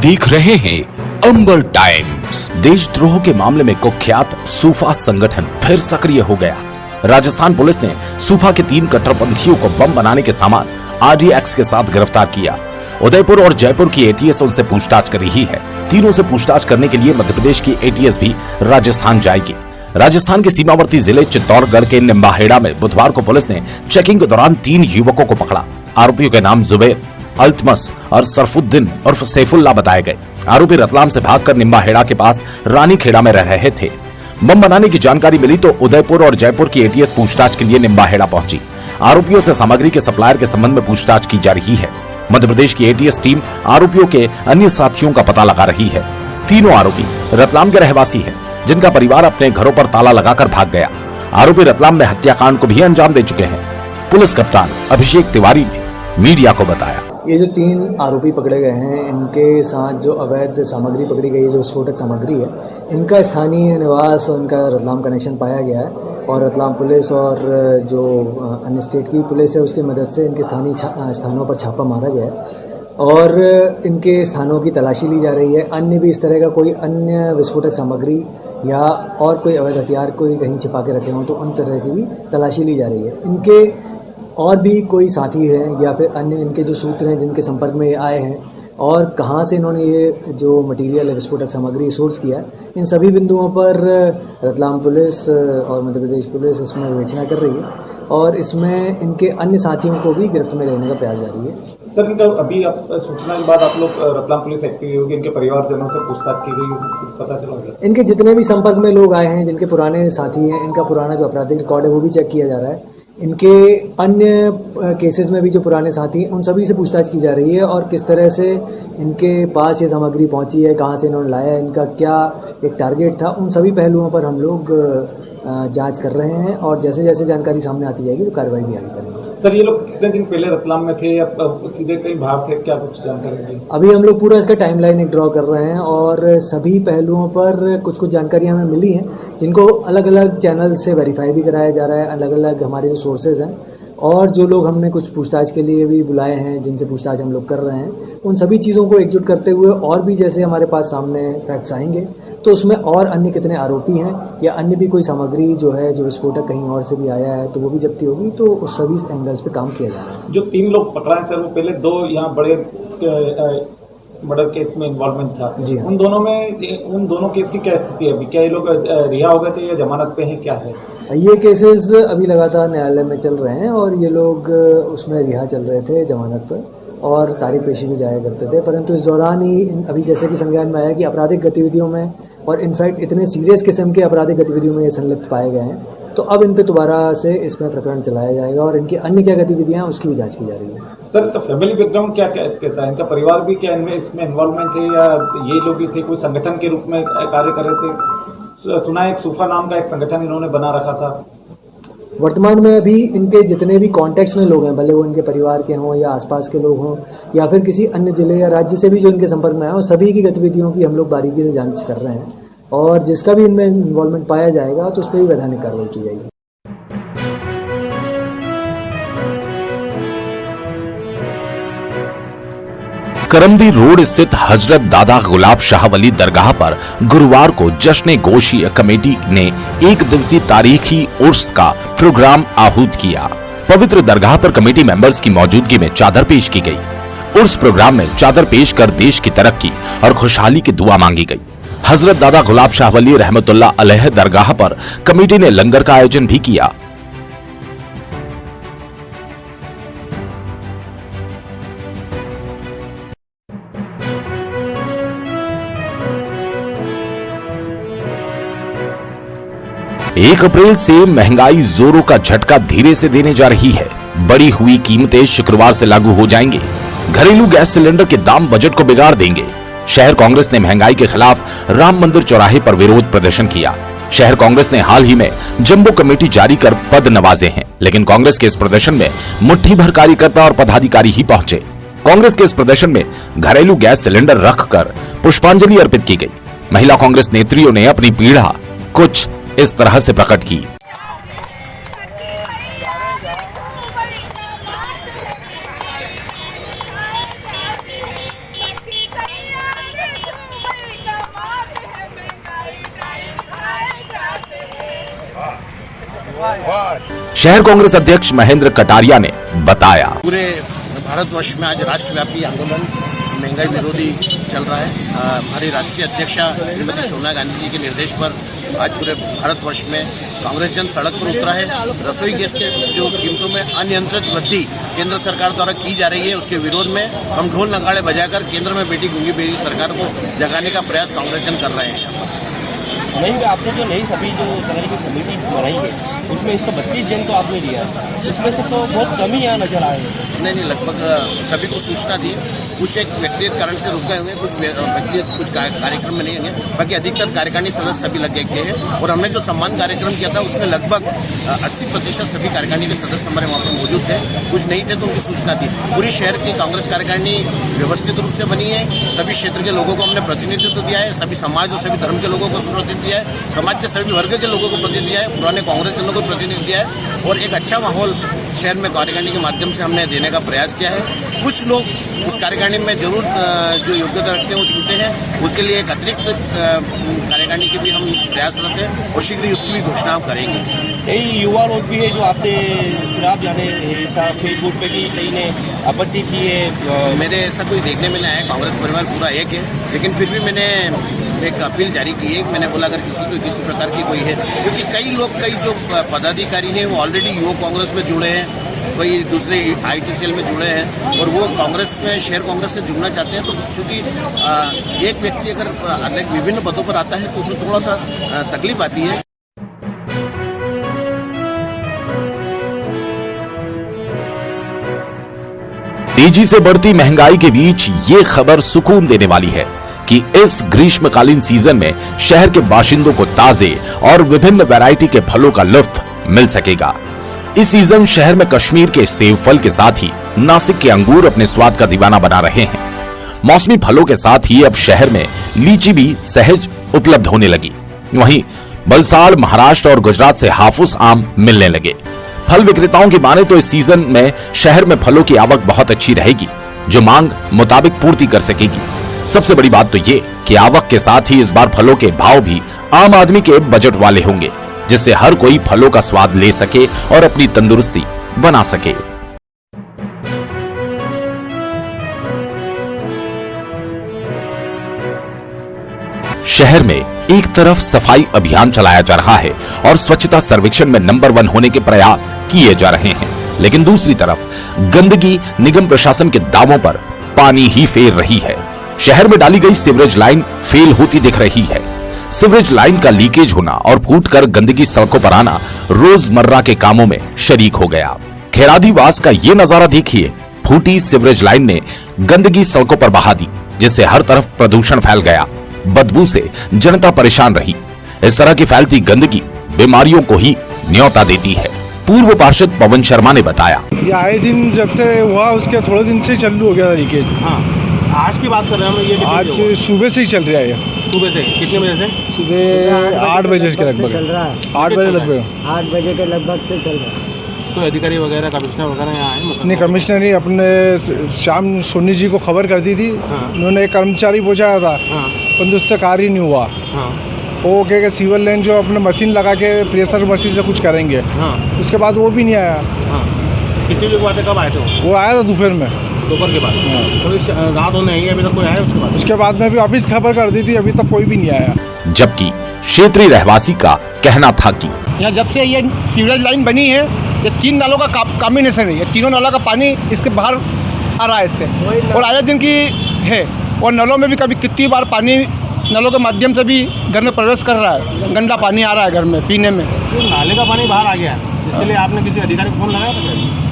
देख रहे हैं अंबर टाइम्स। देशद्रोह के मामले में कुख्यात सूफा संगठन फिर सक्रिय हो गया। राजस्थान पुलिस ने सूफा के 3 कट्टरपंथियों को बम बनाने के सामान RDX के साथ गिरफ्तार किया। उदयपुर और जयपुर की ATS उनसे पूछताछ कर रही है। तीनों से पूछताछ करने के लिए मध्य प्रदेश की ATS भी राजस्थान जाएगी। राजस्थान के सीमावर्ती जिले चित्तौड़गढ़ के निम्बाहेड़ा में बुधवार को पुलिस ने चेकिंग के दौरान 3 युवकों को पकड़ा। आरोपियों के नाम जुबैर, अल्तमस और सरफुद्दीन उर्फ सैफुल्लाह बताए गए। आरोपी रतलाम से भागकर निम्बाहेड़ा के पास रानीखेड़ा में रह रहे थे। बम बनाने की जानकारी मिली तो उदयपुर और जयपुर की ATS पूछताछ के लिए निम्बाहेड़ा पहुंची। आरोपियों से सामग्री के सप्लायर के संबंध में पूछताछ की जा रही है। मध्य प्रदेश की ATS टीम आरोपियों के अन्य साथियों का पता लगा रही है। तीनों आरोपी रतलाम के रहवासी हैं, जिनका परिवार अपने घरों पर ताला लगाकर भाग गया। आरोपी रतलाम में हत्याकांड को भी अंजाम दे चुके हैं। पुलिस कप्तान अभिषेक तिवारी ने मीडिया को बताया, ये जो 3 आरोपी पकड़े गए हैं, इनके साथ जो अवैध सामग्री पकड़ी गई है, जो विस्फोटक सामग्री है, इनका स्थानीय निवास और इनका रतलाम कनेक्शन पाया गया है। और रतलाम पुलिस और जो अन्य स्टेट की पुलिस है, उसकी मदद से इनके स्थानीय स्थानों पर छापा मारा गया है और इनके स्थानों की तलाशी ली जा रही है। अन्य भी इस तरह का कोई अन्य विस्फोटक सामग्री या और कोई अवैध हथियार कोई कहीं छिपा के रखे हों तो उन तरह की भी तलाशी ली जा रही है। इनके और भी कोई साथी हैं या फिर अन्य इनके जो सूत्र हैं जिनके संपर्क में ये आए हैं और कहाँ से इन्होंने ये जो मटेरियल है, विस्फोटक सामग्री सोर्स किया, इन सभी बिंदुओं पर रतलाम पुलिस और मध्य प्रदेश पुलिस इसमें विवेचना कर रही है और इसमें इनके अन्य साथियों को भी गिरफ्त में लेने का प्रयास जारी है। सर, इनका अभी आप सूचना के बाद आप लोग रतलाम पुलिस एक्टिव होगी, इनके परिवारजनों से पूछताछ की गई, पता चला सर? इनके जितने भी संपर्क में लोग आए हैं, जिनके पुराने साथी हैं, इनका पुराना जो आपराधिक रिकॉर्ड है वो भी चेक किया जा रहा है। इनके अन्य केसेस में भी जो पुराने साथी हैं उन सभी से पूछताछ की जा रही है और किस तरह से इनके पास ये सामग्री पहुंची है, कहां से इन्होंने लाया है, इनका क्या एक टारगेट था, उन सभी पहलुओं पर हम लोग जांच कर रहे हैं और जैसे जैसे जानकारी सामने आती जाएगी तो कार्रवाई भी आगे करेंगे। सर, ये लोग कितने दिन पहले रतलाम में थे या सीधे कहीं बाहर थे, क्या कुछ जानकारी दी? अभी हम लोग पूरा इसका टाइमलाइन ड्रॉ कर रहे हैं और सभी पहलुओं पर कुछ जानकारियां हमें मिली हैं जिनको अलग अलग चैनल से वेरीफाई भी कराया जा रहा है। अलग अलग हमारे जो सोर्सेज हैं और जो लोग हमने कुछ पूछताछ के लिए भी बुलाए हैं, जिनसे पूछताछ हम लोग कर रहे हैं, उन सभी चीज़ों को एकजुट करते हुए और भी जैसे हमारे पास सामने फैक्ट्स आएंगे तो उसमें और अन्य कितने आरोपी हैं या अन्य भी कोई सामग्री जो है, जो विस्फोटक कहीं और से भी आया है तो वो भी जब्ती होगी, तो उस सभी एंगल्स पे काम किया जा रहा है। जो 3 लोग पकड़ा है सर, वो पहले 2 यहाँ बड़े मर्डर केस में इन्वॉल्वमेंट था। जी हाँ। उन दोनों केस की क्या स्थिति है अभी? क्या ये लोग रिहा हो गए थे या जमानत पे हैं, क्या है? ये केसेस अभी लगातार न्यायालय में चल रहे हैं और ये लोग उसमें रिहा चल रहे थे जमानत पर और तारीख पेशी भी जाया करते थे, परंतु इस दौरान ही अभी जैसे कि संज्ञान में आया कि आपराधिक गतिविधियों में और इनफैक्ट इतने सीरियस किस्म के आपराधिक गतिविधियों में ये संलिप्त पाए गए हैं, तो अब इन पे दोबारा से इसमें प्रकरण चलाया जाएगा और इनकी अन्य क्या गतिविधियां उसकी भी जांच की जा रही है। सर, तो फैमिली बैकग्राउंड क्या कहता है? इनका परिवार भी क्या इसमें इन्वॉल्वमेंट है या ये लोग भी थे, कोई संगठन के रूप में कार्य कर रहे थे? सुना है एक सूफा नाम का एक संगठन इन्होंने बना रखा था। वर्तमान में अभी इनके जितने भी कॉन्टेक्ट्स में लोग हैं, भले वो इनके परिवार के हों या आसपास के लोग हों या फिर किसी अन्य जिले या राज्य से भी जो इनके संपर्क में आए हों, सभी की गतिविधियों की हम लोग बारीकी से जांच कर रहे हैं और जिसका भी इनमें इन्वॉल्वमेंट पाया जाएगा तो उस पर भी वैधानिक कार्रवाई की जाएगी। करमदी रोड स्थित हजरत दादा गुलाब शाह वली दरगाह पर गुरुवार को जश्न गोशी कमेटी ने 1 दिवसीय तारीखी उर्स का प्रोग्राम आहूत किया। पवित्र दरगाह पर कमेटी मेंबर्स की मौजूदगी में चादर पेश की गई। उर्स प्रोग्राम में चादर पेश कर देश की तरक्की और खुशहाली की दुआ मांगी गई। हजरत दादा गुलाब शाह वली रहमतुल्लाह अलैह दरगाह पर कमेटी ने लंगर का आयोजन भी किया। एक अप्रैल से महंगाई जोरों का झटका धीरे से देने जा रही है। बढ़ी हुई कीमतें शुक्रवार से लागू हो जाएंगे। घरेलू गैस सिलेंडर के दाम बजट को बिगाड़ देंगे। शहर कांग्रेस ने महंगाई के खिलाफ राम मंदिर चौराहे पर विरोध प्रदर्शन किया। शहर कांग्रेस ने हाल ही में जंबो कमेटी जारी कर पद नवाजे हैं, लेकिन कांग्रेस के इस प्रदर्शन में मुट्ठी भर कार्यकर्ता और पदाधिकारी ही पहुंचे। कांग्रेस के इस प्रदर्शन में घरेलू गैस सिलेंडर रखकर पुष्पांजलि अर्पित की गई। महिला कांग्रेस नेत्रियों ने अपनी पीड़ा कुछ इस तरह से प्रकट की। शहर कांग्रेस अध्यक्ष महेंद्र कटारिया ने बताया, पूरे भारतवर्ष में आज राष्ट्रव्यापी आंदोलन महंगाई विरोधी चल रहा है। हमारी राष्ट्रीय अध्यक्षा श्रीमती सोनिया गांधी जी के निर्देश पर आज पूरे भारतवर्ष में कांग्रेस जन सड़क पर उतरा है। रसोई गैस के जो कीमतों में अनियंत्रित वृद्धि केंद्र सरकार द्वारा की जा रही है, उसके विरोध में हम ढोल नगाड़े बजाकर केंद्र में बैठी गूंगी बेरी सरकार को जगाने का प्रयास कांग्रेस जन कर रहे हैं। नहीं, आपने जो नई सभी जो तरह की समिति बनाई है उसमें 132 जन तो आपने लिया, उसमें से तो बहुत कम ही यहाँ नजर आए हैं। नहीं, लगभग सभी को सूचना दी। कुछ एक व्यक्तिगत कारण से रुक गए हुए, कुछ व्यक्तिगत कुछ कार्यक्रम में नहीं होंगे, बाकी अधिकतर कार्यकारिणी सदस्य सभी लग गए हैं। और हमने जो सम्मान कार्यक्रम किया था उसमें लगभग 80% सभी कार्यकारिणी के सदस्य हमारे वहाँ पर मौजूद थे। कुछ नहीं थे तो उनकी सूचना दी। पूरी शहर की कांग्रेस कार्यकारिणी व्यवस्थित रूप से बनी है। सभी क्षेत्र के लोगों को हमने प्रतिनिधित्व दिया है, सभी समाज और सभी धर्म के लोगों को प्रतिनिधित्व दिया है, समाज के सभी वर्ग के लोगों को प्रतिनिधित्व दिया है, पुराने कांग्रेस जनों को प्रतिनिधित्व दिया है और एक अच्छा माहौल शहर में कार्यकारिणी के माध्यम से हमने देने का प्रयास किया है। कुछ लोग उस कार्यकारिणी में जरूर जो योग्यता रखते हैं वो छूटे हैं, उसके लिए एक अतिरिक्त कार्यकारिणी के भी हम प्रयासरत हैं और शीघ्र ही उसकी भी घोषणा हम करेंगे। कई युवा लोग भी है जो आपने शराब जाने फेसबुक पे भी कई ने आपत्ति की है। मेरे ऐसा कोई देखने में नहीं आया, कांग्रेस परिवार पूरा एक है, लेकिन फिर भी मैंने एक अपील जारी की है। मैंने बोला अगर किसी प्रकार की कोई है, क्योंकि कई जो पदाधिकारी हैं वो ऑलरेडी युवा कांग्रेस में जुड़े हैं, कोई दूसरे ITCL में जुड़े हैं और वो कांग्रेस में शहर कांग्रेस से जुड़ना चाहते हैं। तो चूंकि एक व्यक्ति अगर विभिन्न पदों पर आता है तो उसमें थोड़ा सा तकलीफ आती है। तेजी से बढ़ती महंगाई के बीच ये खबर सुकून देने वाली है कि इस ग्रीष्मकालीन सीजन में शहर के बाशिंदों को ताजे और विभिन्न वैरायटी के फलों का लुत्फ मिल सकेगा। इस सीजन शहर में कश्मीर के सेब फल के साथ ही नासिक के अंगूर अपने स्वाद का दीवाना बना रहे हैं। मौसमी फलों के साथ ही अब शहर में लीची भी सहज उपलब्ध होने लगी। वहीं वलसाड़, महाराष्ट्र और गुजरात से हाफूस आम मिलने लगे। फल विक्रेताओं की माने तो इस सीजन में शहर में फलों की आवक बहुत अच्छी रहेगी, जो मांग मुताबिक पूर्ति कर सकेगी। सबसे बड़ी बात तो ये कि आवक के साथ ही इस बार फलों के भाव भी आम आदमी के बजट वाले होंगे, जिससे हर कोई फलों का स्वाद ले सके और अपनी तंदुरुस्ती बना सके। शहर में एक तरफ सफाई अभियान चलाया जा रहा है और स्वच्छता सर्वेक्षण में नंबर 1 होने के प्रयास किए जा रहे हैं, लेकिन दूसरी तरफ गंदगी निगम प्रशासन के दावों पर पानी ही फेर रही है। शहर में डाली गई सीवरेज लाइन फेल होती दिख रही है। सीवरेज लाइन का लीकेज होना और फूटकर गंदगी सड़कों पर आना रोजमर्रा के कामों में शरीक हो गया। खेरादीवास का ये नजारा देखिए। फूटी सीवरेज लाइन ने गंदगी सड़कों पर बहा दी, जिससे हर तरफ प्रदूषण फैल गया। बदबू से जनता परेशान रही। इस तरह की फैलती गंदगी बीमारियों को ही न्योता देती है। पूर्व पार्षद पवन शर्मा ने बताया, ये आए दिन जब से हुआ उसके थोड़े दिन से चालू हो गया लीकेज। हाँ, आज की बात कर रहे हैं हम। ये आज सुबह से ही चल रहा है। सुबह से कितने बजे से? सुबह 8 बजे के लगभग चल रहा है। 8 बजे लगभग 8 बजे के लगभग से चल रहा है। कोई अधिकारी वगैरह, कमिश्नर वगैरह यहाँ आए? नहीं, कमिश्नर नहीं, अपने शाम सोनी जी को खबर कर दी थी। हाँ। उन्होंने एक कर्मचारी पहुँचाया था, हाँ, परंतु उससे कार्य नहीं हुआ। हाँ, वो कह के सीवर लाइन जो अपने मशीन लगा के प्रेशर मशीन से कुछ करेंगे। हाँ, उसके बाद वो भी नहीं आया। हाँ। कितने लोग आते, कब आए थे? वो आया था दोपहर में। दोपहर के बाद? तो रात होने आई है, अभी तक कोई आया उसके बाद? उसके बाद में भी ऑफिस खबर कर दी थी, अभी तक कोई भी नहीं आया। जबकि क्षेत्रीय रहवासी का कहना था कि यहाँ जब से ये सीवरेज लाइन बनी है, ये 3 नालों का कॉम्बिनेशन है। ये तीनों नालों का पानी इसके बाहर आ रहा है इससे, और आए दिन की है। और नलों में भी कभी कितनी बार पानी नलों के माध्यम से भी घर में प्रवेश कर रहा है। गंदा पानी आ रहा है घर में पीने में। नाले का पानी बाहर आ गया है, इसके लिए आपने किसी अधिकारी को फोन लगाया?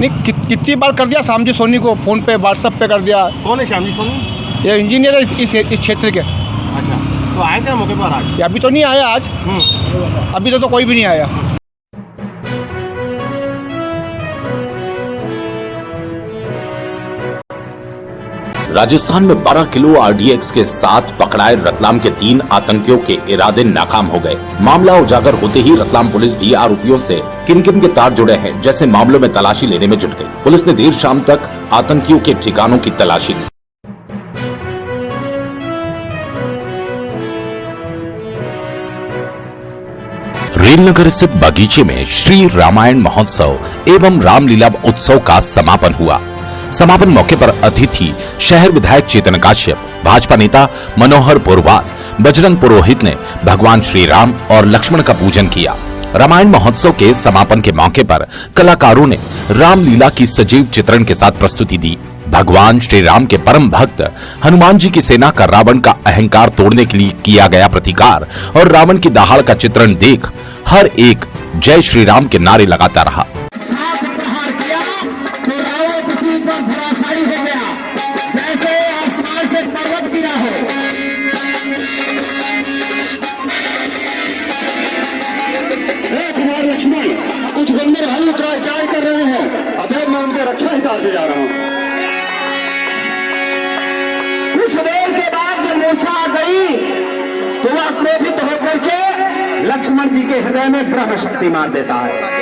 नहीं, कितनी बार कर दिया श्याम जी सोनी को फ़ोन पे, व्हाट्सएप पे कर दिया। कौन है श्याम जी सोनी? ये इंजीनियर है इस क्षेत्र के। अच्छा, तो आए थे मौके पर आज? अभी तो नहीं आया आज। अभी तो कोई भी नहीं आया। राजस्थान में 12 किलो RDX के साथ पकड़ाए रतलाम के 3 आतंकियों के इरादे नाकाम हो गए। मामला उजागर होते ही रतलाम पुलिस भी आरोपियों से किन किन के तार जुड़े हैं जैसे मामलों में तलाशी लेने में जुट गई। पुलिस ने देर शाम तक आतंकियों के ठिकानों की तलाशी ली। रेलनगर स्थित बगीचे में श्री रामायण महोत्सव एवं रामलीला उत्सव का समापन हुआ। समापन मौके पर अतिथि शहर विधायक चेतन काश्यप, भाजपा नेता मनोहर पोरवाल, बजरंग पुरोहित ने भगवान श्री राम और लक्ष्मण का पूजन किया। रामायण महोत्सव के समापन के मौके पर कलाकारों ने रामलीला की सजीव चित्रण के साथ प्रस्तुति दी। भगवान श्री राम के परम भक्त हनुमान जी की सेना का रावण का अहंकार तोड़ने के लिए किया गया प्रतिकार और रावण की दहाड़ का चित्रण देख हर एक जय श्री राम के नारे लगाता रहा। लक्ष्मण कुछ गंदर भालू ट्राई कर रहे हैं, अतः मैं उनके रक्षा हितार्थ जा रहा हूं। कुछ देर के बाद जब मूर्छा आ गई तो वह क्रोधित होकर के लक्ष्मण जी के हृदय में ब्रह्म शक्ति मार देता है।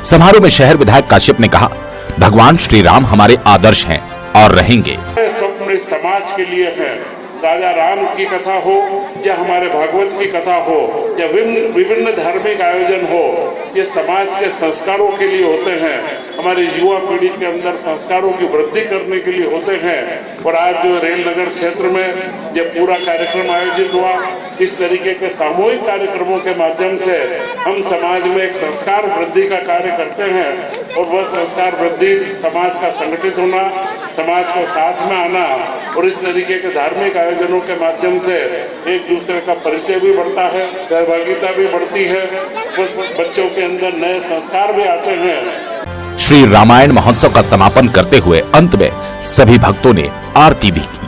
समारोह में शहर विधायक काश्यप ने कहा, भगवान श्री राम हमारे आदर्श हैं और रहेंगे। स्वप्न समाज के लिए है। राजा राम की कथा हो या हमारे भागवत की कथा हो या विभिन्न धार्मिक आयोजन हो, ये समाज के संस्कारों के लिए होते हैं, हमारे युवा पीढ़ी के अंदर संस्कारों की वृद्धि करने के लिए होते हैं। और आज जो रेलनगर क्षेत्र में ये पूरा कार्यक्रम आयोजित हुआ, इस तरीके के सामूहिक कार्यक्रमों के माध्यम से हम समाज में एक संस्कार वृद्धि का कार्य करते हैं और वह संस्कार वृद्धि समाज का संगठित होना, समाज को साथ में आना और इस तरीके के धार्मिक आयोजनों के माध्यम से एक दूसरे का परिचय भी बढ़ता है, सहभागिता भी बढ़ती है, बच्चों के अंदर नए संस्कार भी आते हैं। श्री रामायण महोत्सव का समापन करते हुए अंत में सभी भक्तों ने आरती भी की।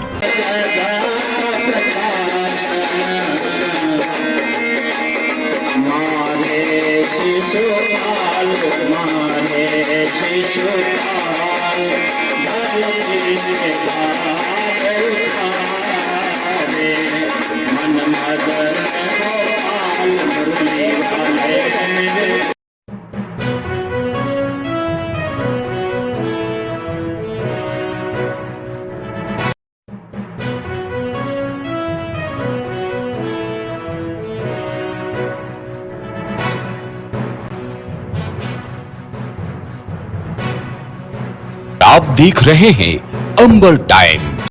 आप देख रहे हैं अंबर टाइम्स।